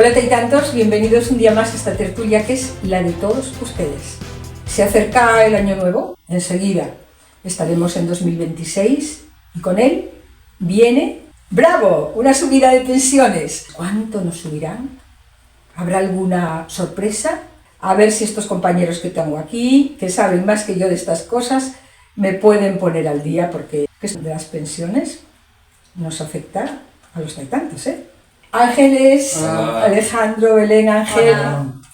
Hola Taitantos, bienvenidos un día más a esta tertulia que es la de todos ustedes. Se acerca el año nuevo, enseguida estaremos en 2026 y con él viene, ¡bravo!, una subida de pensiones. ¿Cuánto nos subirán? ¿Habrá alguna sorpresa? A ver si estos compañeros que tengo aquí, que saben más que yo de estas cosas, me pueden poner al día, porque de las pensiones nos afecta a los taitantos, ¿eh? Ángeles, hola. Alejandro, Belén, Ángel,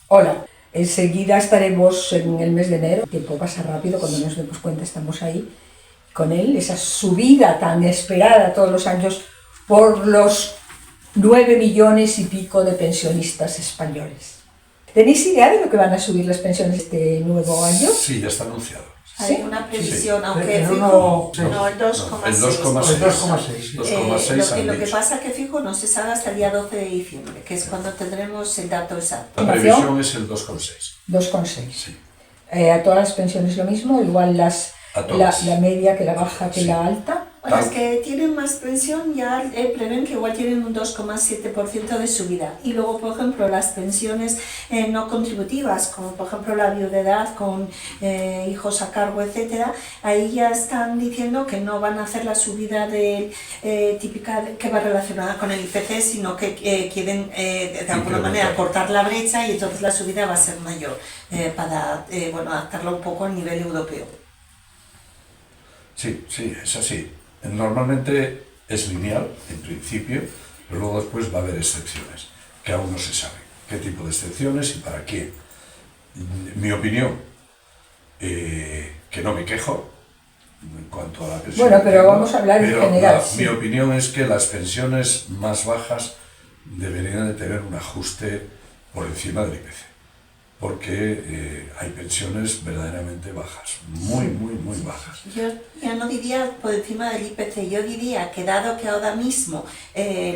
hola. Enseguida estaremos en el mes de enero, el tiempo pasa rápido, cuando nos demos cuenta estamos ahí con él, esa subida tan esperada todos los años por los 9 millones y pico de pensionistas españoles. ¿Tenéis idea de lo que van a subir las pensiones este nuevo año? Sí, ya está anunciado. Hay una previsión, sí. Aunque fijo, no, el 2,6. Lo que pasa es que fijo no se sabe hasta el día 12 de diciembre, que es cuando tendremos el dato exacto. La previsión es el 2,6. 2,6. Sí. ¿A todas las pensiones lo mismo? Igual la media que la baja que la alta. Las que tienen más pensión ya prevén que igual tienen un 2,7% de subida. Y luego, por ejemplo, las pensiones no contributivas, como por ejemplo la viudedad con hijos a cargo, etcétera, ahí ya están diciendo que no van a hacer la subida típica que va relacionada con el IPC, sino que quieren de alguna manera cortar la brecha y entonces la subida va a ser mayor para adaptarla un poco al nivel europeo. Sí, es así. Normalmente es lineal, en principio, pero luego después va a haber excepciones, que aún no se sabe qué tipo de excepciones y para quién. Mi opinión, que no me quejo en cuanto a la pensión. Bueno, pero vamos a hablar en general. Mi opinión es que las pensiones más bajas deberían de tener un ajuste por encima del IPC, porque hay pensiones verdaderamente bajas, muy bajas. Yo ya no diría por encima del IPC, yo diría que dado que ahora mismo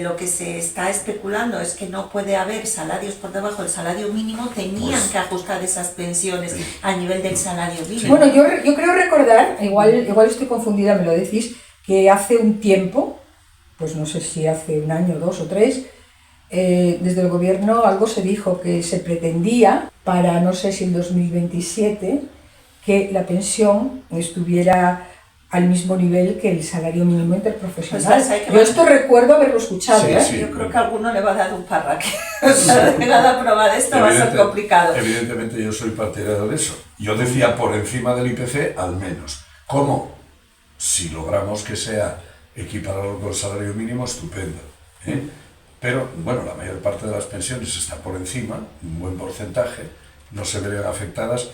lo que se está especulando es que no puede haber salarios por debajo del salario mínimo, tenían que ajustar esas pensiones a nivel del salario mínimo. Bueno, yo creo recordar, igual estoy confundida, me lo decís, que hace un tiempo, pues no sé si hace un año, 2 o 3, desde el gobierno algo se dijo que se pretendía para, no sé si en 2027, que la pensión estuviera al mismo nivel que el salario mínimo interprofesional. Pues yo esto recuerdo haberlo escuchado. Sí, yo creo que a alguno le va a dar un parraque. De nada probar esto va a ser complicado. Evidentemente yo soy partidario de eso. Yo decía por encima del IPC al menos. ¿Cómo? Si logramos que sea equiparado con el salario mínimo, estupendo, ¿eh? Pero, bueno, la mayor parte de las pensiones está por encima, un buen porcentaje, no se verían afectadas,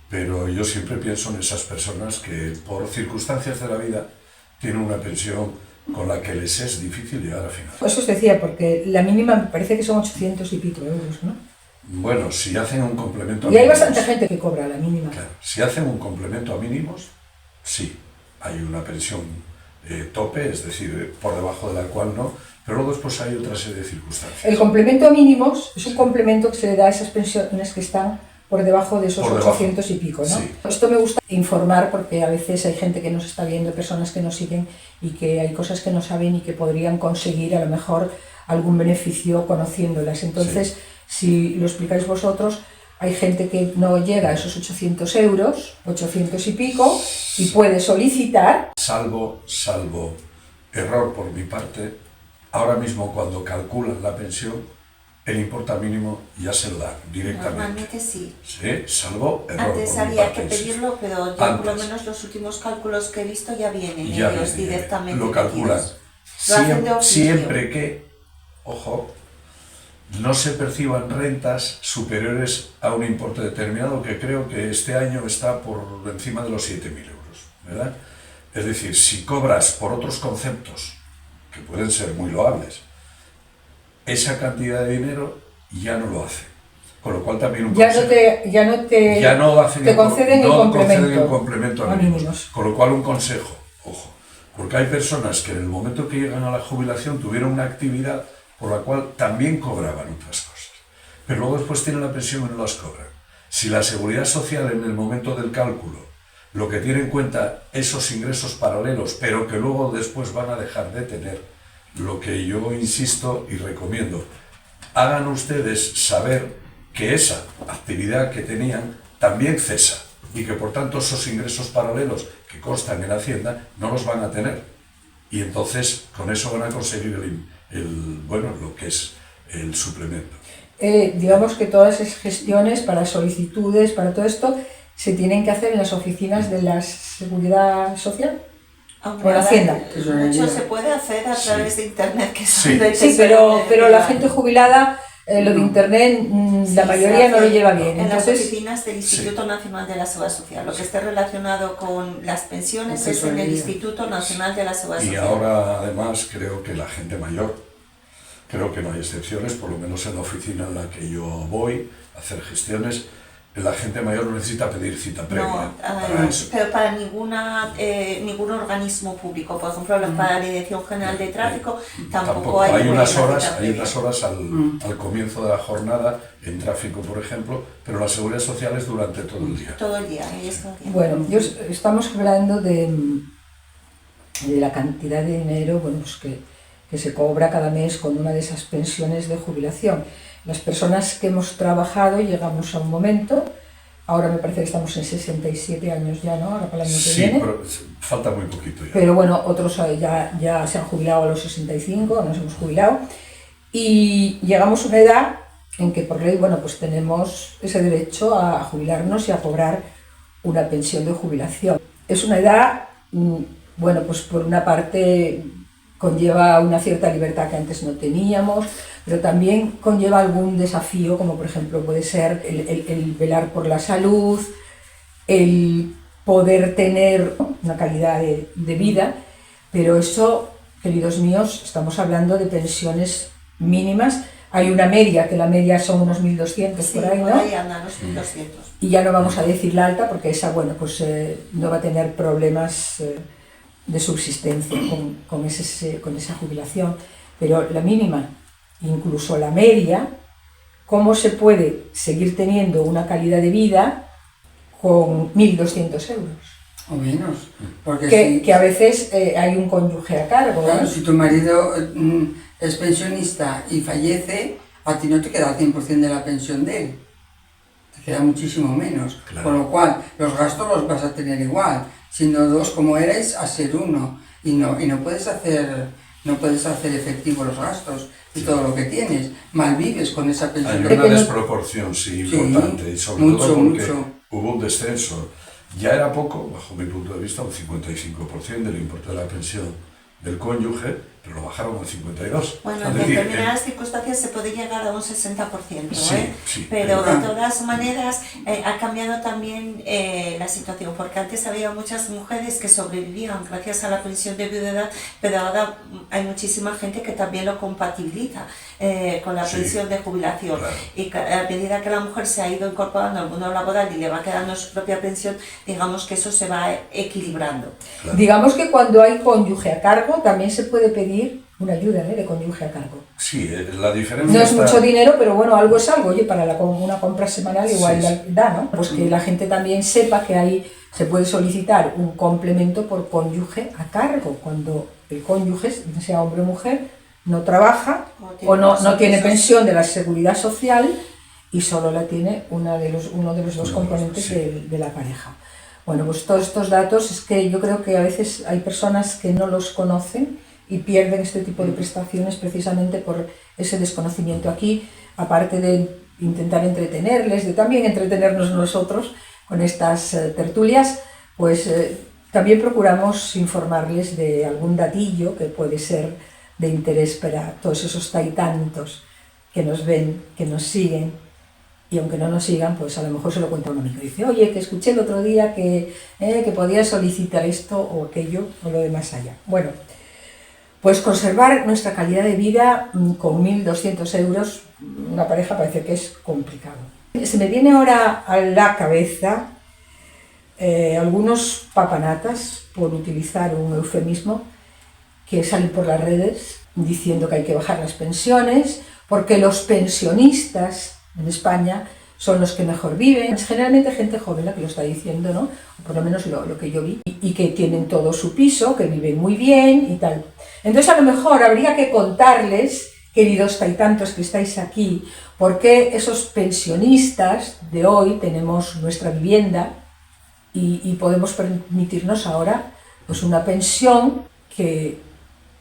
pero yo siempre pienso en esas personas que, por circunstancias de la vida, tienen una pensión con la que les es difícil llegar a final. Eso os decía, porque la mínima me parece que son 800 y pico euros, ¿no? Bueno, si hacen un complemento a mínimos... Y hay mínimos, bastante gente que cobra la mínima. Claro, si hacen un complemento a mínimos, sí, hay una pensión tope, es decir, por debajo de la cual no, pero luego después hay otra serie de circunstancias. El complemento a mínimos es un complemento que se le da a esas pensiones que están por debajo de esos 800 y pico, ¿no? Sí. Esto me gusta informar porque a veces hay gente que nos está viendo, personas que nos siguen y que hay cosas que no saben y que podrían conseguir a lo mejor algún beneficio conociéndolas. Entonces, si lo explicáis vosotros, hay gente que no llega a esos 800 euros, 800 y pico, y puede solicitar. Salvo error por mi parte, ahora mismo cuando calculan la pensión, el importe mínimo ya se lo dan directamente. Normalmente sí. Sí, salvo error. Antes había que pedirlo, pero yo por lo menos los últimos cálculos que he visto ya vienen ellos directamente. Lo calculan. Siempre que, ojo, no se perciban rentas superiores a un importe determinado, que creo que este año está por encima de los 7.000 euros, ¿verdad? Es decir, si cobras por otros conceptos, que pueden ser muy loables, esa cantidad de dinero ya no lo hace. Con lo cual también un consejo, te conceden el complemento a mínimos. Con lo cual un consejo, ojo, porque hay personas que en el momento que llegan a la jubilación tuvieron una actividad por la cual también cobraban otras cosas, pero luego después tienen la pensión y no las cobran. Si la seguridad social en el momento del cálculo lo que tiene en cuenta esos ingresos paralelos, pero que luego después van a dejar de tener, lo que yo insisto y recomiendo, hagan ustedes saber que esa actividad que tenían también cesa y que por tanto esos ingresos paralelos que constan en Hacienda no los van a tener. Y entonces con eso van a conseguir lo que es el suplemento. Digamos que todas esas gestiones para solicitudes, para todo esto, se tienen que hacer en las oficinas de la Seguridad Social. Por Hacienda. Mucho se puede hacer a través de Internet. Sí, pero la gente jubilada, lo de Internet, la mayoría no lo lleva bien. En las oficinas del Instituto Nacional de la Seguridad Social. Lo que esté relacionado con las pensiones es en el Instituto Nacional de la Seguridad Social. Y ahora, además, creo que la gente mayor, creo que no hay excepciones, por lo menos en la oficina en la que yo voy a hacer gestiones, la gente mayor no necesita pedir cita previa para eso. Pero para ningún organismo público, por ejemplo, para la Dirección General de Tráfico, tampoco hay unas horas al comienzo de la jornada en tráfico, por ejemplo, pero la Seguridad Social es durante todo el día. Todo el día. Bueno, estamos hablando de la cantidad de dinero que se cobra cada mes con una de esas pensiones de jubilación. Las personas que hemos trabajado llegamos a un momento, ahora me parece que estamos en 67 años ya, ¿no? Ahora para el año que viene. Sí, pero falta muy poquito ya. Pero bueno, otros ya se han jubilado a los 65, nos hemos jubilado, y llegamos a una edad en que por ley, pues tenemos ese derecho a jubilarnos y a cobrar una pensión de jubilación. Es una edad, pues por una parte conlleva una cierta libertad que antes no teníamos, pero también conlleva algún desafío, como por ejemplo puede ser el velar por la salud, el poder tener una calidad de vida, pero eso, queridos míos, estamos hablando de pensiones mínimas. Hay una media, que la media son unos 1.200 por ahí, ¿no? Por ahí andan los 1.200. Y ya no vamos a decir la alta, porque esa, no va a tener problemas de subsistencia con esa jubilación, pero la mínima, incluso la media, ¿cómo se puede seguir teniendo una calidad de vida con 1.200 euros? O menos. Porque que a veces hay un cónyuge a cargo. Claro, si tu marido es pensionista y fallece, a ti no te queda el 100% de la pensión de él. Te queda muchísimo menos. Claro. Con lo cual, los gastos los vas a tener igual. Siendo dos como eres, a ser uno. Y no puedes hacer efectivo los gastos y todo lo que tienes. Malvives con esa pensión. Hay una desproporción, importante. Y sobre todo porque hubo un descenso. Ya era poco, bajo mi punto de vista, un 55% del importe de la pensión del cónyuge, pero lo bajaron al 52%. Bueno, en determinadas circunstancias se puede llegar a un 60%, sí, pero de todas maneras ha cambiado también la situación, porque antes había muchas mujeres que sobrevivían gracias a la pensión de viudedad, pero ahora hay muchísima gente que también lo compatibiliza con la pensión de jubilación. Claro. Y a medida que la mujer se ha ido incorporando al mundo laboral y le va quedando su propia pensión, digamos que eso se va equilibrando. Claro. Digamos que cuando hay cónyuge a cargo también se puede pedir una ayuda de cónyuge a cargo. Sí, la diferencia no es mucho dinero, pero algo es algo. Oye, para una compra semanal igual da, ¿no? Pues que la gente también sepa que ahí se puede solicitar un complemento por cónyuge a cargo, cuando el cónyuge, sea hombre o mujer, no trabaja o no tiene pensión de la Seguridad Social y solo la tiene uno de los dos componentes de la pareja. Bueno, pues todos estos datos es que yo creo que a veces hay personas que no los conocen y pierden este tipo de prestaciones precisamente por ese desconocimiento. Aquí, aparte de intentar entretenerles, de también entretenernos nosotros con estas tertulias, pues también procuramos informarles de algún datillo que puede ser de interés para todos esos taitantos que nos ven, que nos siguen, y aunque no nos sigan, pues a lo mejor se lo cuenta un amigo y dice, oye, que escuché el otro día que podía solicitar esto o aquello o lo de más allá. Bueno, pues conservar nuestra calidad de vida con 1.200 euros, una pareja parece que es complicado. Se me viene ahora a la cabeza algunos papanatas, por utilizar un eufemismo, que salen por las redes diciendo que hay que bajar las pensiones, porque los pensionistas en España son los que mejor viven. Es generalmente gente joven la que lo está diciendo, ¿no? O por lo menos lo que yo vi, y que tienen todo su piso, que viven muy bien y tal. Entonces a lo mejor habría que contarles queridos taitantos que estáis aquí, por qué esos pensionistas de hoy tenemos nuestra vivienda y podemos permitirnos ahora pues una pensión que,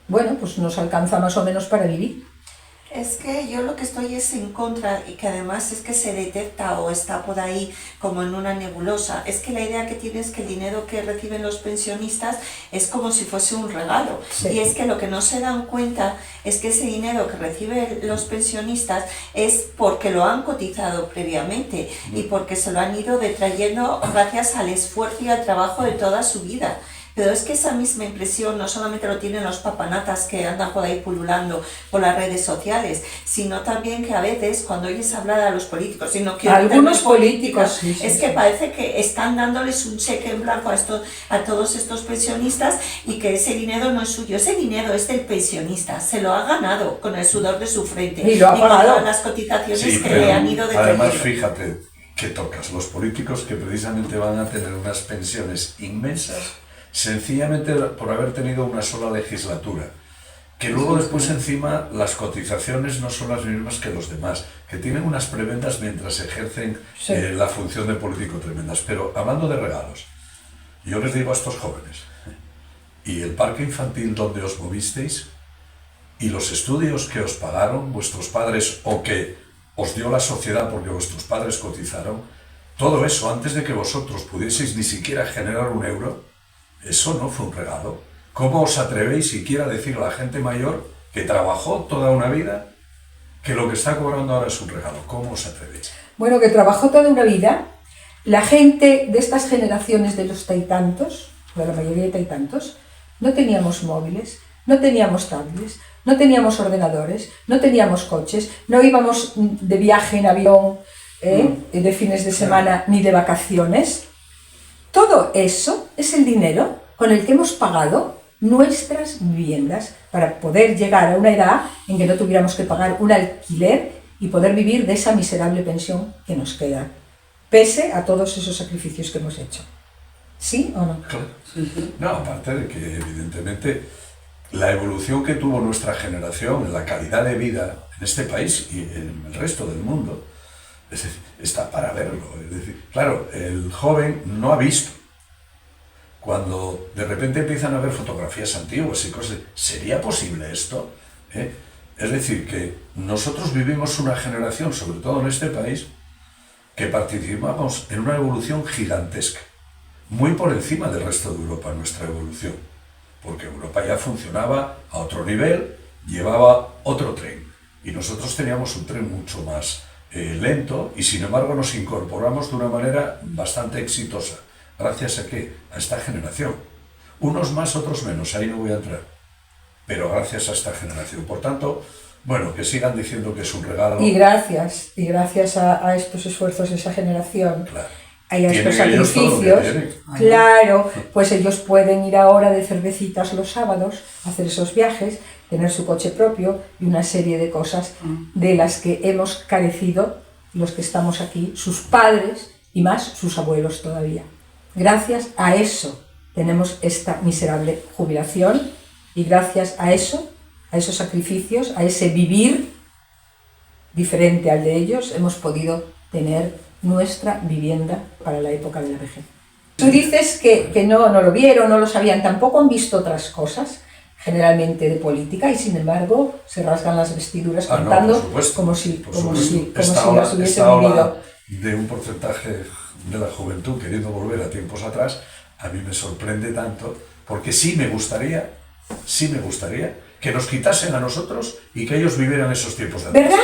bueno, pues nos alcanza más o menos para vivir. Es que yo lo que estoy es en contra, y que además es que se detecta o está por ahí como en una nebulosa, es que la idea que tiene es que el dinero que reciben los pensionistas es como si fuese un regalo. Sí. Y es que lo que no se dan cuenta es que ese dinero que reciben los pensionistas es porque lo han cotizado previamente y porque se lo han ido detrayendo gracias al esfuerzo y al trabajo de toda su vida. Pero es que esa misma impresión no solamente lo tienen los papanatas que andan por ahí pululando por las redes sociales, sino también que a veces cuando oyes hablar a los políticos, y no quiero algunos políticos, sí, es que parece que están dándoles un cheque en blanco a todos estos pensionistas y que ese dinero no es suyo, ese dinero es del pensionista, se lo ha ganado con el sudor de su frente y con todas las cotizaciones que le han ido detrayendo. Además, fíjate que tocas los políticos que precisamente van a tener unas pensiones inmensas sencillamente por haber tenido una sola legislatura, que luego después encima las cotizaciones no son las mismas que los demás, que tienen unas prebendas mientras ejercen la función de político tremendas. Pero hablando de regalos, yo les digo a estos jóvenes, y el parque infantil donde os movisteis, y los estudios que os pagaron vuestros padres o que os dio la sociedad porque vuestros padres cotizaron, todo eso antes de que vosotros pudieseis ni siquiera generar un euro, eso no fue un regalo. ¿Cómo os atrevéis siquiera a decir a la gente mayor que trabajó toda una vida que lo que está cobrando ahora es un regalo? ¿Cómo os atrevéis? Bueno, que trabajó toda una vida. La gente de estas generaciones de los taitantos, de la mayoría de taitantos, no teníamos móviles, no teníamos tablets, no teníamos ordenadores, no teníamos coches, no íbamos de viaje en avión de fines de semana ni de vacaciones. Todo eso es el dinero con el que hemos pagado nuestras viviendas para poder llegar a una edad en que no tuviéramos que pagar un alquiler y poder vivir de esa miserable pensión que nos queda, pese a todos esos sacrificios que hemos hecho. ¿Sí o no? Claro. No, aparte de que evidentemente la evolución que tuvo nuestra generación en la calidad de vida en este país y en el resto del mundo, es decir, está para verlo. Es decir, claro, el joven no ha visto. Cuando de repente empiezan a ver fotografías antiguas y cosas, ¿sería posible esto? Es decir, que nosotros vivimos una generación, sobre todo en este país, que participamos en una evolución gigantesca, muy por encima del resto de Europa, nuestra evolución, porque Europa ya funcionaba a otro nivel, llevaba otro tren, y nosotros teníamos un tren mucho más lento y sin embargo nos incorporamos de una manera bastante exitosa. ¿Gracias a qué? A esta generación. Unos más, otros menos, ahí no voy a entrar. Pero gracias a esta generación. Por tanto, bueno, que sigan diciendo que es un regalo. Y gracias a estos esfuerzos de esa generación, claro, y a estos sacrificios, claro, pues ellos pueden ir ahora de cervecitas los sábados, hacer esos viajes, tener su coche propio y una serie de cosas de las que hemos carecido los que estamos aquí, sus padres y más sus abuelos todavía. Gracias a eso tenemos esta miserable jubilación y gracias a eso, a esos sacrificios, a ese vivir diferente al de ellos, hemos podido tener nuestra vivienda para la época de la vejez. Tú dices que no lo vieron, no lo sabían, tampoco han visto otras cosas, generalmente de política, y sin embargo se rasgan las vestiduras contando como si las hubiesen vivido. De un porcentaje de la juventud queriendo volver a tiempos atrás, a mí me sorprende tanto, porque sí me gustaría que nos quitasen a nosotros y que ellos vivieran esos tiempos de atrás. ¿Verdad?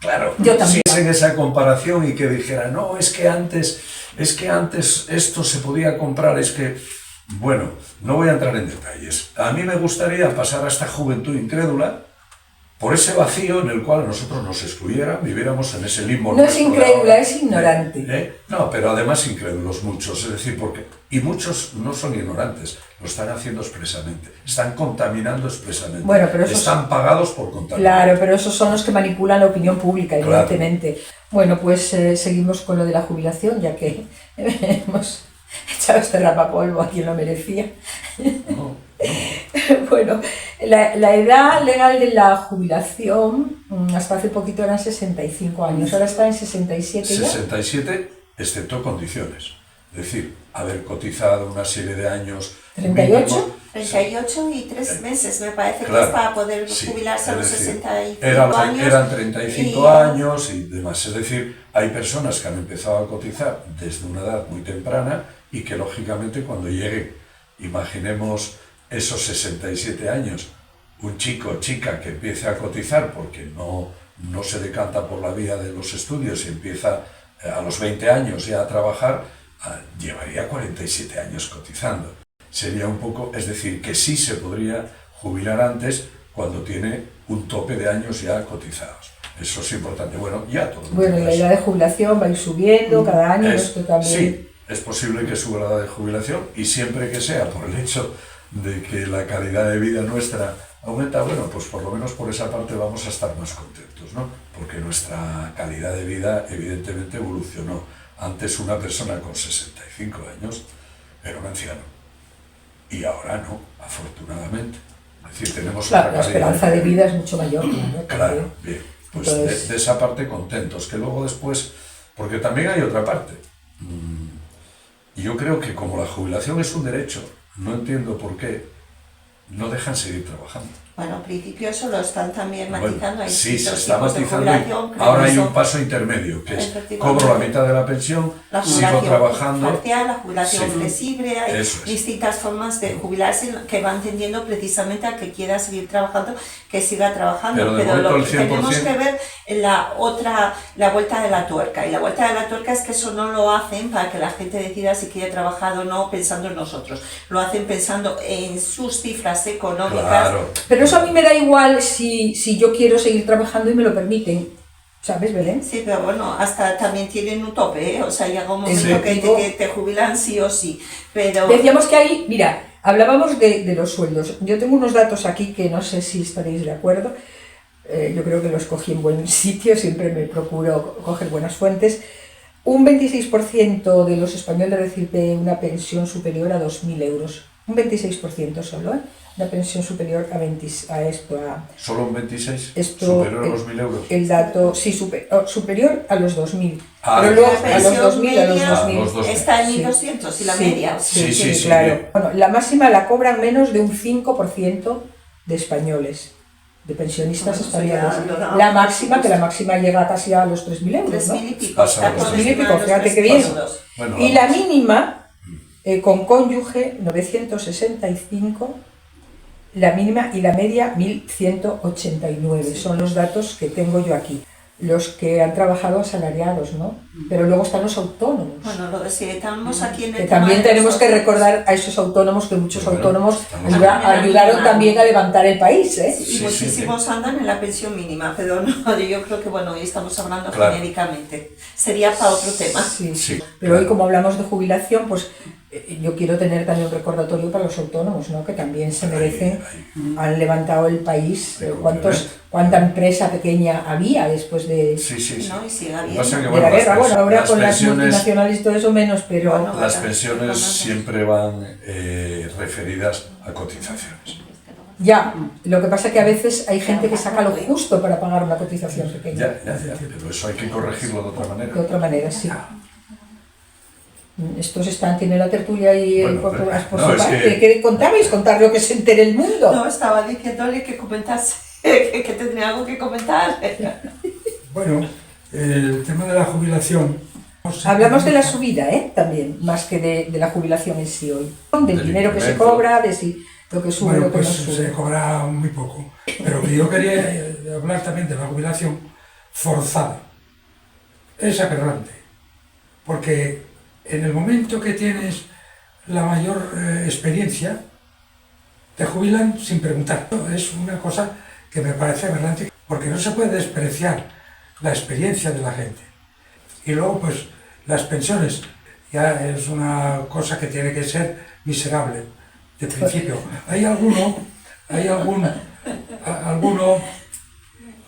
Claro, yo también. Si hacen esa comparación y que dijeran, no, es que antes esto se podía comprar, es que, bueno, no voy a entrar en detalles. A mí me gustaría pasar a esta juventud incrédula por ese vacío en el cual nosotros nos excluyeran, viviéramos en ese limbo. No es incrédula, es ignorante. No, pero además incrédulos muchos, es decir, y muchos no son ignorantes, lo están haciendo expresamente, están contaminando expresamente, bueno, pero están pagados por contaminar. Claro, pero esos son los que manipulan la opinión pública, evidentemente. Claro. Bueno, pues seguimos con lo de la jubilación, ya que hemos echado este rapapolvo a quien lo merecía. No. Bueno, La edad legal de la jubilación hasta hace poquito eran 65 años, ahora está en 67 ya. 67, excepto condiciones. Es decir, haber cotizado una serie de años. 38. Mínimo, 38 y 3 meses, me parece claro, que es para poder sí, jubilarse a los es decir, 65 años. Eran 35 años y demás. Es decir, hay personas que han empezado a cotizar desde una edad muy temprana y que lógicamente cuando lleguen, imaginemos esos 67 años, un chico o chica que empiece a cotizar porque no se decanta por la vía de los estudios y empieza a los 20 años ya a trabajar, llevaría 47 años cotizando. Sería un poco, es decir, que sí se podría jubilar antes cuando tiene un tope de años ya cotizados. Eso es importante. Bueno, ya todo. Bueno, y la edad de jubilación va a ir subiendo cada año, esto también. Sí, es posible que suba la edad de jubilación y siempre que sea por el hecho de que la calidad de vida nuestra aumenta, bueno, pues por lo menos por esa parte vamos a estar más contentos, ¿no? Porque nuestra calidad de vida evidentemente evolucionó. Antes una persona con 65 años era un anciano y ahora no, afortunadamente. Es decir, tenemos Claro, otra la calidad esperanza de vida es mucho mayor. Claro, bien. Pues entonces, de esa parte contentos, que luego después, porque también hay otra parte. Yo creo que como la jubilación es un derecho, no entiendo por qué no dejan seguir trabajando. Bueno, en principio eso lo están también matizando. Bueno, sí, se está matizando. Ahora hay un paso intermedio, que es cobro la mitad de la pensión, sigo trabajando. Parcial, la jubilación sí, flexible, hay distintas formas de jubilarse que van tendiendo precisamente a que quiera seguir trabajando, que siga trabajando. Pero lo que tenemos que ver la vuelta de la tuerca. Y la vuelta de la tuerca es que eso no lo hacen para que la gente decida si quiere trabajar o no pensando en nosotros. Lo hacen pensando en sus cifras económicas. Claro. Pero eso a mí me da igual si yo quiero seguir trabajando y me lo permiten, ¿sabes, Belén? Sí, pero bueno, hasta también tienen un tope, ¿eh? O sea, llega un momento que te jubilan sí o sí, pero... Decíamos que ahí, mira, hablábamos de los sueldos. Yo tengo unos datos aquí que no sé si estaréis de acuerdo, yo creo que los cogí en buen sitio, siempre me procuro coger buenas fuentes. Un 26% de los españoles recibe una pensión superior a 2.000 euros. Un 26% solo, ¿eh? Una pensión superior a esto. ¿Solo un 26? ¿Superior a los 1.000 euros? El dato, sí, superior a los 2.000. Pero luego a los 2.000, a los 2.000. Está en 1.200 y la media. Sí, claro. Bueno, la máxima la cobran menos de un 5% de españoles, de pensionistas españoles. La máxima, que la máxima llega casi a los 3.000 euros, ¿no? 3.000 y pico. 3.000 y pico, fíjate qué bien. Bueno, y la mínima, con cónyuge, 965, la mínima y la media 1.189. Son los datos que tengo yo aquí. Los que han trabajado asalariados, ¿no? Pero luego están los autónomos. Bueno, lo que sí, estamos aquí en el que también tenemos que recordar a esos autónomos, que muchos autónomos ayudaron también a levantar el país, ¿eh? Y muchísimos andan en la pensión mínima, pero no, yo creo que, bueno, hoy estamos hablando genéricamente. Sería para otro tema. Sí. Pero hoy, como hablamos de jubilación, pues yo quiero tener también un recordatorio para los autónomos, ¿no? Que también se merecen, han levantado el país. ¿Cuánta empresa pequeña había después de, ¿no? Y sigue habiendo. De la guerra? Bueno, ahora con las multinacionales y todo eso menos, pero... Bueno, las pensiones siempre van referidas a cotizaciones. Ya, lo que pasa es que a veces hay gente que saca lo justo para pagar una cotización pequeña. Ya, pero eso hay que corregirlo de otra manera. De otra manera, sí. Estos tienen la tertulia y por su parte. ¿Qué contabais? Contar lo que se entere el mundo. No, estaba diciéndole que comentase, que tendría algo que comentar. Bueno, el tema de la jubilación... Hablamos de la subida, también, más que de la jubilación en sí hoy. Del dinero que se cobra, de si lo que sube, bueno, lo que pues no sube. se cobra muy poco. Pero yo quería hablar también de la jubilación forzada. Es aberrante. Porque en el momento que tienes la mayor experiencia, te jubilan sin preguntar. Es una cosa que me parece aberrante, porque no se puede despreciar la experiencia de la gente. Y luego, pues, las pensiones ya es una cosa que tiene que ser miserable de principio. Hay alguno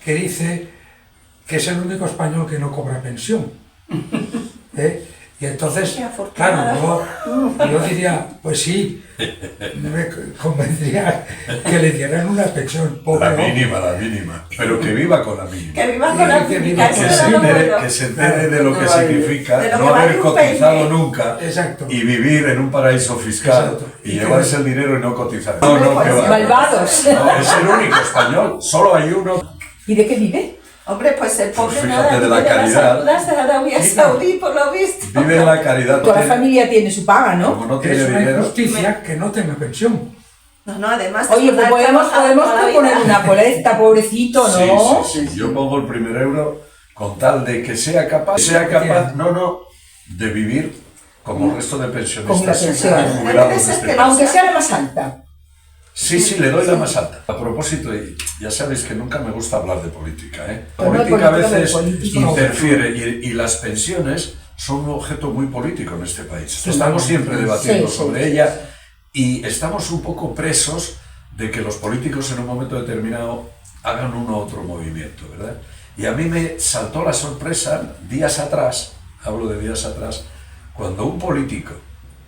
que dice que es el único español que no cobra pensión. Y entonces, Qué afortunada. claro, yo diría, pues sí, me convendría que le dieran una pensión, pobre La hombre. mínima, pero que viva con la mínima. Que vivan con la Que típica, vivan eso con era la lo Que bueno. se entere de lo que significa De lo no que haber vale un cotizado peine. nunca Exacto. y vivir en un paraíso fiscal Exacto. y Y llevarse que- el dinero y no cotizar. No, no, que va. Malvados. No, es el único español, solo hay uno. ¿Y de qué vive? Hombre, pues el pobre Pues nada, fíjate de la vive caridad. las ayudas de Arabia Saudí, por lo visto. Vive en la caridad. Toda la Tiene- familia tiene su paga, ¿no? Como no tiene Es una dinero, injusticia que no tenga pensión. No, además... Oye, pues después de podemos trabajar toda la proponer vida. una colecta, pobrecito, ¿no? Sí. Yo pongo el primer euro con tal de que sea capaz, de vivir como el resto de pensionistas Con la pensión. jubilados Debe de ser este que país. Aunque sea la más alta. Sí, le doy la más alta. A propósito, y ya sabéis que nunca me gusta hablar de política, ¿eh? La Pero no de política a política, de veces político, no. interfiere y las pensiones son un objeto muy político en este país. Estamos siempre debatiendo Sí, sobre sí, ella y estamos un poco presos de que los políticos en un momento determinado hagan uno u otro movimiento, ¿verdad? Y a mí me saltó la sorpresa días atrás, hablo de días atrás, cuando un político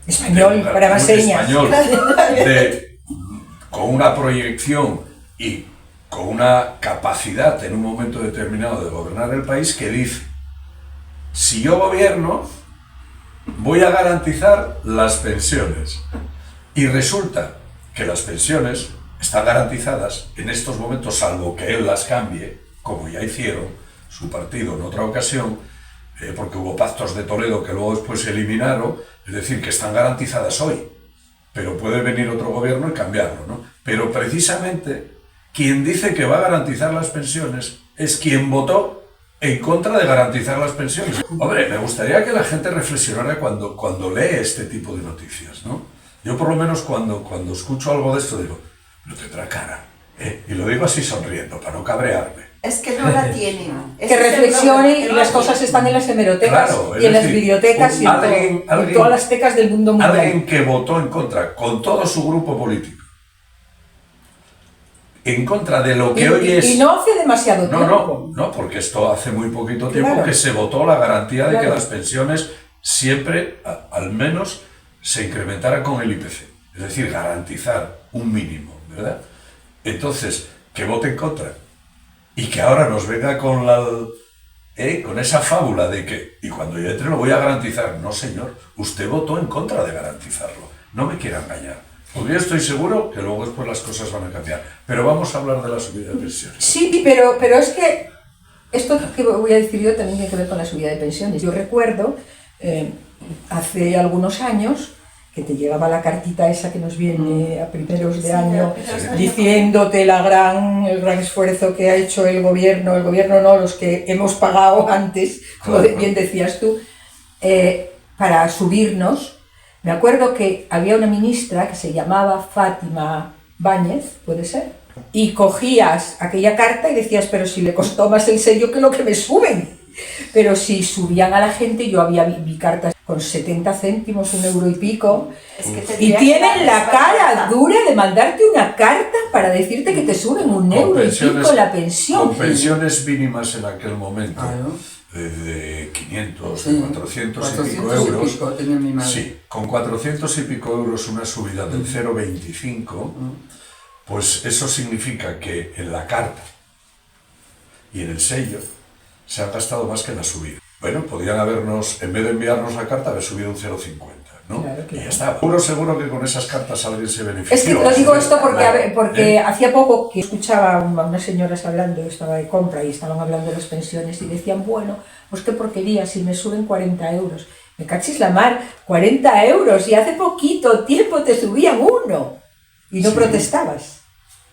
Español, para más un señas. español con una proyección y con una capacidad en un momento determinado de gobernar el país, que dice: si yo gobierno, voy a garantizar las pensiones. Y resulta que las pensiones están garantizadas en estos momentos, salvo que él las cambie, como ya hicieron su partido en otra ocasión, porque hubo pactos de Toledo que luego después se eliminaron, es decir, que están garantizadas hoy, pero puede venir otro gobierno y cambiarlo, ¿no? Pero precisamente quien dice que va a garantizar las pensiones es quien votó en contra de garantizar las pensiones. Hombre, me gustaría que la gente reflexionara cuando lee este tipo de noticias, ¿no? Yo por lo menos cuando escucho algo de esto digo, pero tendrá cara, ¿eh? Y lo digo así sonriendo, para no cabrearme. Es que no la tienen. Que Ese es el reflexione problema, y que no las la cosas tienen. están en las hemerotecas Claro, es y en las decir, bibliotecas y en alguien- todas las tecas del mundo mundial. Alguien que votó en contra, con todo su grupo político, en contra de lo que hoy es... Y no hace demasiado tiempo. No, porque esto hace muy poquito tiempo Claro. que se votó la garantía de que Claro. las pensiones siempre, al menos, se incrementaran con el IPC. Es decir, garantizar un mínimo, ¿verdad? Entonces, que vote en contra. Y que ahora nos venga con con esa fábula de que, y cuando yo entre lo voy a garantizar. No, señor, usted votó en contra de garantizarlo. No me quiera engañar. Porque yo estoy seguro que luego después las cosas van a cambiar. Pero vamos a hablar de la subida de pensiones. Sí, pero es que esto que voy a decir yo también tiene que ver con la subida de pensiones. Yo recuerdo hace algunos años que te llegaba la cartita esa que nos viene a primeros de Sí, año a primeros de año. diciéndote el gran esfuerzo que ha hecho el gobierno no, los que hemos pagado antes, como Claro. bien decías tú, para subirnos. Me acuerdo que había una ministra que se llamaba Fátima Báñez, ¿puede ser? Y cogías aquella carta y decías, pero si le costó más el sello que lo que me suben. Pero si subían a la gente, yo vi cartas con 70 céntimos, 1 euro y pico, Es que y tendría que tienen darles la cara vergüenza. dura de mandarte una carta para decirte que te suben 1 euro y pico la pensión. Con pensiones mínimas en aquel momento, Claro. de 500, Sí, 400 y pico 400 y euros. pico tenía mi madre. Sí, con 400 y pico euros una subida del 0,25, pues eso significa que en la carta y en el sello se han gastado más que en la subida. Bueno, podían habernos, en vez de enviarnos la carta, haber subido un 0,50, ¿no? Claro, claro. Y ya está. Seguro que con esas cartas alguien se benefició. Es que lo digo esto porque, Claro, porque ¿eh? hacía poco que escuchaba a unas señoras hablando, estaba de compra y estaban hablando de las pensiones y decían, bueno, pues qué porquería, si me suben 40 euros. Me cachis la mar, 40 euros y hace poquito tiempo te subían 1 y no Sí. protestabas.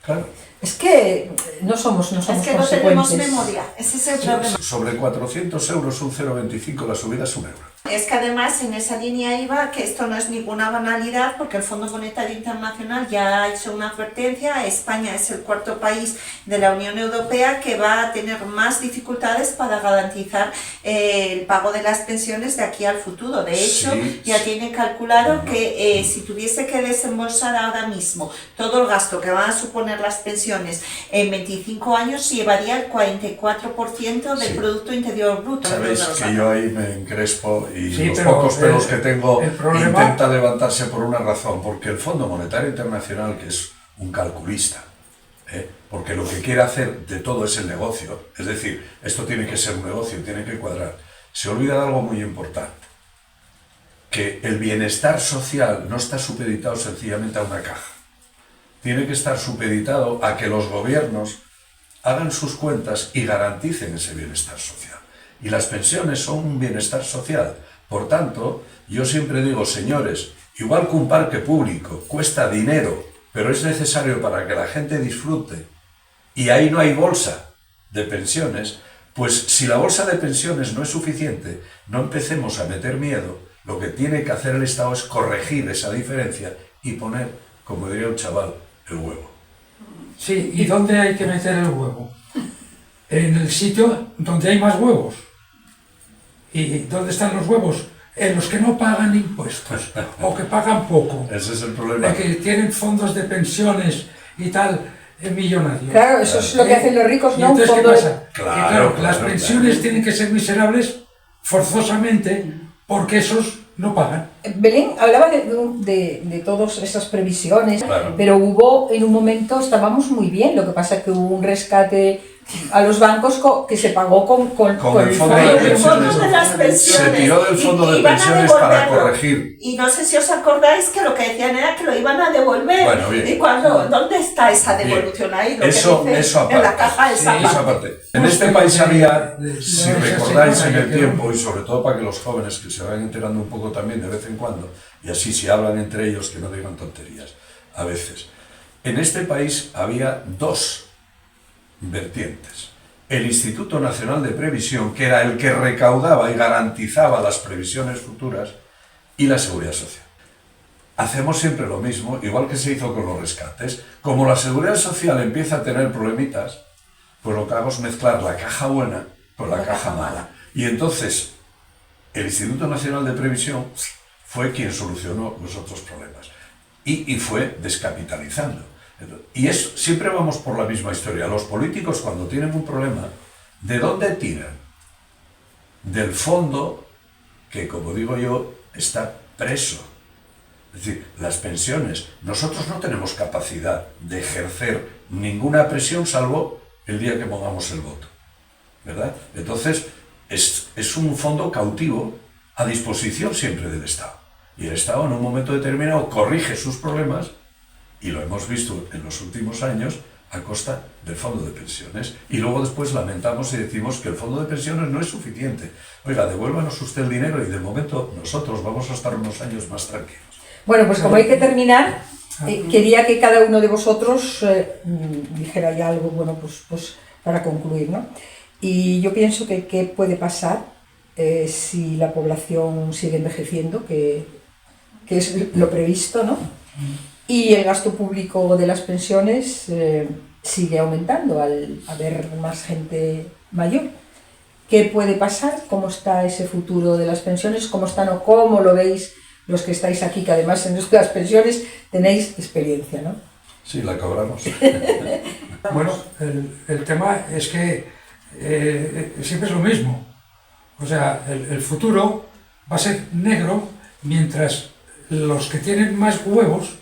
Claro. Es que no somos Es que no tenemos consecuentes. memoria, ese es el problema. Sobre 400 euros, un 0,25, la subida es 1 euro. Es que además en esa línea iba que esto no es ninguna banalidad porque el Fondo Monetario Internacional ya ha hecho una advertencia. España es el cuarto país de la Unión Europea que va a tener más dificultades para garantizar el pago de las pensiones de aquí al futuro. De hecho, Sí, ya sí. tiene calculado que si tuviese que desembolsar ahora mismo todo el gasto que van a suponer las pensiones en 25 años, llevaría el 44% del Sí. Producto Interior Bruto. Sabéis Entonces, que yo ahí me encrespo y sí, los pocos pelos que tengo problema... intenta levantarse por una razón, porque el Fondo Monetario Internacional, que es un calculista, porque lo que quiere hacer de todo es el negocio, es decir, esto tiene que ser un negocio, tiene que cuadrar, se olvida de algo muy importante, que el bienestar social no está supeditado sencillamente a una caja, tiene que estar supeditado a que los gobiernos hagan sus cuentas y garanticen ese bienestar social. Y las pensiones son un bienestar social. Por tanto, yo siempre digo, señores, igual que un parque público cuesta dinero, pero es necesario para que la gente disfrute, y ahí no hay bolsa de pensiones, pues si la bolsa de pensiones no es suficiente, no empecemos a meter miedo. Lo que tiene que hacer el Estado es corregir esa diferencia y poner, como diría un chaval, el huevo. Sí, ¿y dónde hay que meter el huevo? En el sitio donde hay más huevos. ¿Y dónde están los huevos? En los que no pagan impuestos, o que pagan poco. Ese es el problema. Que tienen fondos de pensiones y tal, millonarios. Claro, eso es lo que hacen los ricos, ¿no? Entonces, ¿qué pasa? Claro, Las pensiones tienen que ser miserables forzosamente porque esos no pagan. Belén hablaba de todas esas previsiones, claro, pero hubo, en un momento estábamos muy bien, lo que pasa es que hubo un rescate a los bancos que se pagó con el fondo de las pensiones. Se tiró del fondo de pensiones para corregir. Y no sé si os acordáis que lo que decían era que lo iban a devolver. Bueno, bien. ¿Y ¿dónde está esa devolución ahí? Lo eso que dice aparte. En la caja esa Sí, esa parte. En este país había, si recordáis en el tiempo, y sobre todo para que los jóvenes que se vayan enterando un poco también de vez en cuando, y así si hablan entre ellos que no digan tonterías, a veces. En este país había dos vertientes. El Instituto Nacional de Previsión, que era el que recaudaba y garantizaba las previsiones futuras, y la Seguridad Social. Hacemos siempre lo mismo, igual que se hizo con los rescates. Como la Seguridad Social empieza a tener problemitas, pues lo que hago es mezclar la caja buena con la caja mala. Y entonces, el Instituto Nacional de Previsión fue quien solucionó los otros problemas. Y fue descapitalizando. Y siempre vamos por la misma historia. Los políticos, cuando tienen un problema, ¿de dónde tiran? Del fondo que, como digo yo, está preso. Es decir, las pensiones. Nosotros no tenemos capacidad de ejercer ninguna presión salvo el día que pongamos el voto, ¿verdad? Entonces, es un fondo cautivo a disposición siempre del Estado. Y el Estado, en un momento determinado, corrige sus problemas. Y lo hemos visto en los últimos años a costa del fondo de pensiones. Y luego después lamentamos y decimos que el fondo de pensiones no es suficiente. Oiga, devuélvanos usted el dinero y de momento nosotros vamos a estar unos años más tranquilos. Bueno, pues como hay que terminar, quería que cada uno de vosotros dijera ya algo, bueno, pues para concluir, ¿no? Y yo pienso que qué puede pasar si la población sigue envejeciendo, que es lo previsto, ¿no? Y el gasto público de las pensiones sigue aumentando al haber más gente mayor. ¿Qué puede pasar? ¿Cómo está ese futuro de las pensiones? ¿Cómo están o cómo lo veis los que estáis aquí, que además en las pensiones tenéis experiencia, ¿no? Sí, la cobramos. Bueno, el tema es que siempre es lo mismo. O sea, el futuro va a ser negro mientras los que tienen más huevos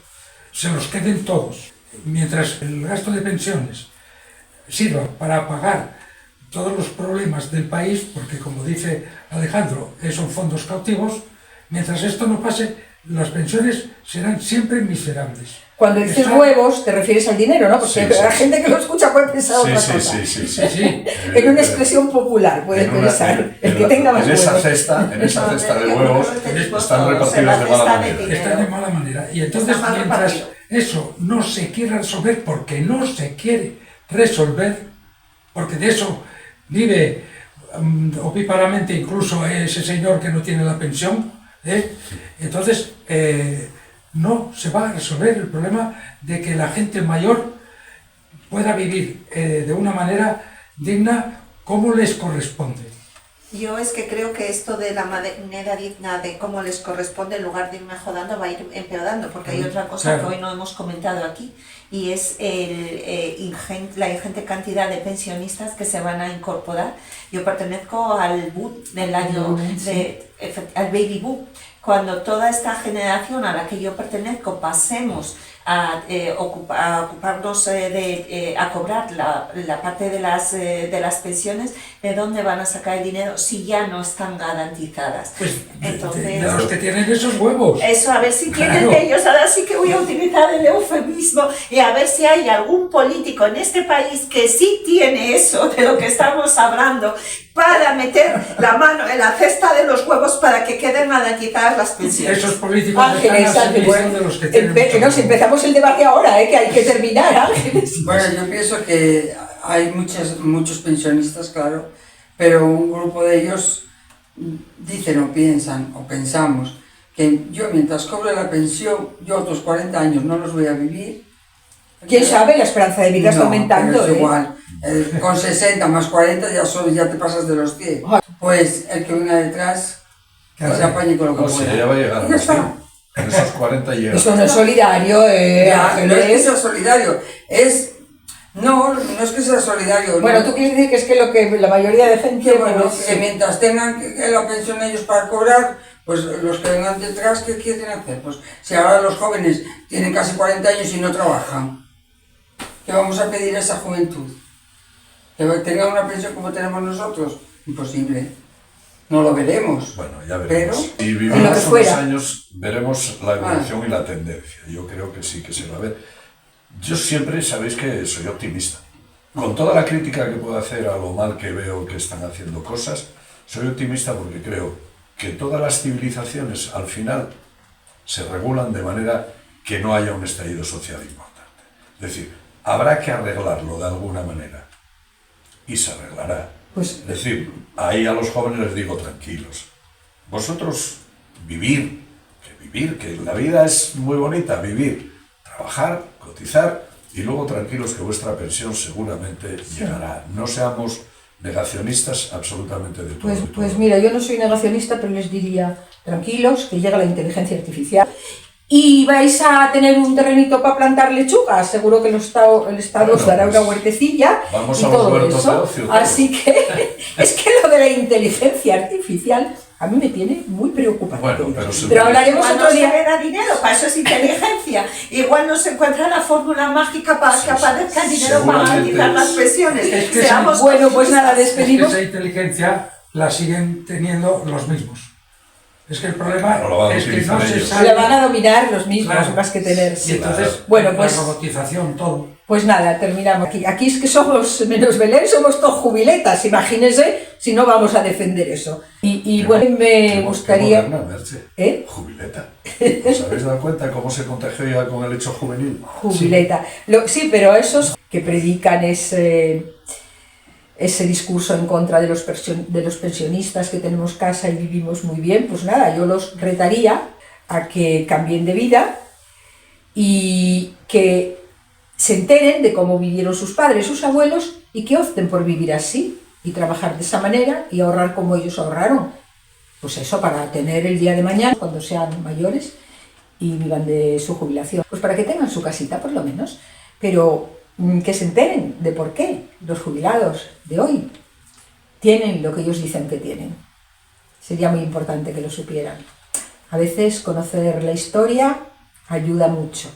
se los queden todos. Mientras el gasto de pensiones sirva para pagar todos los problemas del país, porque como dice Alejandro, son fondos cautivos, mientras esto no pase, las pensiones serán siempre miserables. Cuando dices huevos, te refieres al dinero, ¿no? Porque la gente que lo escucha puede pensar otra cosa. Sí. En una expresión popular puede pensar, el que tenga más huevos. En esa cesta de huevos están repartidos de mala manera. Están de mala manera. Y entonces, mientras eso no se quiere resolver, porque no se quiere resolver, porque de eso vive opíparamente incluso ese señor que no tiene la pensión, entonces no se va a resolver el problema de que la gente mayor pueda vivir de una manera digna como les corresponde. Yo es que creo que esto de la manera digna de cómo les corresponde, en lugar de ir mejorando, va a ir empeorando, porque hay otra cosa que hoy no hemos comentado aquí, y es la ingente cantidad de pensionistas que se van a incorporar. Yo pertenezco al boom del año, al baby boom. Cuando toda esta generación a la que yo pertenezco pasemos a ocuparnos a cobrar la parte de las pensiones, ¿de dónde van a sacar el dinero si ya no están garantizadas? Pues entonces, de los que tienen esos huevos. Eso, a ver si tienen ellos. Ahora sí que voy a utilizar el eufemismo y a ver si hay algún político en este país que sí tiene eso de lo que estamos hablando, para meter la mano en la cesta de los huevos para que queden garantizadas las pensiones. Esos políticos están al servicio de los que tienen si empezamos el debate ahora, que hay que terminar, Ángeles. Bueno, yo pienso que hay muchos pensionistas, claro, pero un grupo de ellos dicen o piensan, o pensamos, que yo mientras cobre la pensión, yo otros 40 años no los voy a vivir. ¿Quién sabe? La esperanza de vida está aumentando. Pero es igual. Con 60 más 40 ya te pasas de los 100. Pues el que venga detrás, que se apañe con lo que pueda. Si ya va a llegar. Y ya está. En esos 40 llega. Eso no es solidario, No es que sea solidario, no es que sea solidario. Bueno, no. tú quieres decir que es que lo que la mayoría de gente... Que mientras tengan la pensión ellos para cobrar, pues los que vengan detrás, ¿qué quieren hacer? Pues si ahora los jóvenes tienen casi 40 años y no trabajan, ¿qué vamos a pedir a esa juventud? ¿Que tengan una pensión como tenemos nosotros? Imposible. No lo veremos. Bueno, ya veremos. Pero, y vivimos unos años, veremos la evolución y la tendencia. Yo creo que sí que se va a ver. Yo siempre, sabéis que soy optimista. Con toda la crítica que puedo hacer a lo mal que veo que están haciendo cosas, soy optimista porque creo que todas las civilizaciones al final se regulan de manera que no haya un estallido social importante. Es decir, habrá que arreglarlo de alguna manera. Y se arreglará. Pues, es decir, ahí a los jóvenes les digo tranquilos. Vosotros vivir, que la vida es muy bonita, vivir, trabajar, cotizar y luego tranquilos que vuestra pensión seguramente llegará. No seamos negacionistas absolutamente de todo. Pues mira, yo no soy negacionista, pero les diría, tranquilos, que llega la inteligencia artificial. Y vais a tener un terrenito para plantar lechugas, seguro que el Estado os dará una huertecilla vamos y a los todo huertos eso. de ocio, Así que es que lo de la inteligencia artificial a mí me tiene muy preocupada. Bueno, pero hablaremos otro día. No se da dinero, para eso es inteligencia. Igual no se encuentra la fórmula mágica para que aparezca el dinero para garantizar las pensiones. Es que bueno, pues nada, despedimos. Es que esa inteligencia la siguen teniendo los mismos. Es que el problema es que no se sabe... Le van a dominar los mismos, claro, más que tener. Y entonces, bueno, pues, la robotización, todo. Pues nada, terminamos aquí. Aquí es que somos, menos Belén, somos todos jubiletas. Imagínense si no vamos a defender eso. Y bueno, me gustaría... Qué moderna, Merche. Jubileta. ¿Os habéis dado cuenta cómo se contagió ya con el hecho juvenil? Jubileta. Sí, pero esos que predican ese discurso en contra de los pensionistas, que tenemos casa y vivimos muy bien, pues nada, yo los retaría a que cambien de vida y que se enteren de cómo vivieron sus padres, sus abuelos, y que opten por vivir así y trabajar de esa manera y ahorrar como ellos ahorraron. Pues eso, para tener el día de mañana, cuando sean mayores y vivan de su jubilación. Pues para que tengan su casita, por lo menos, pero que se enteren de por qué los jubilados de hoy tienen lo que ellos dicen que tienen. Sería muy importante que lo supieran. A veces conocer la historia ayuda mucho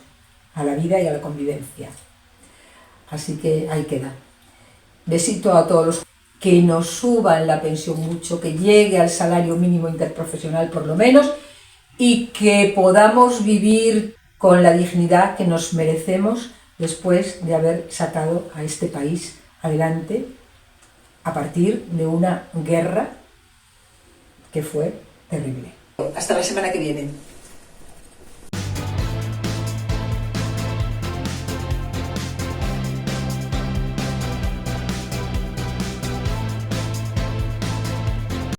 a la vida y a la convivencia. Así que ahí queda. Besito a todos los que nos suban la pensión mucho, que llegue al salario mínimo interprofesional por lo menos, y que podamos vivir con la dignidad que nos merecemos después de haber sacado a este país adelante a partir de una guerra que fue terrible. Hasta la semana que viene.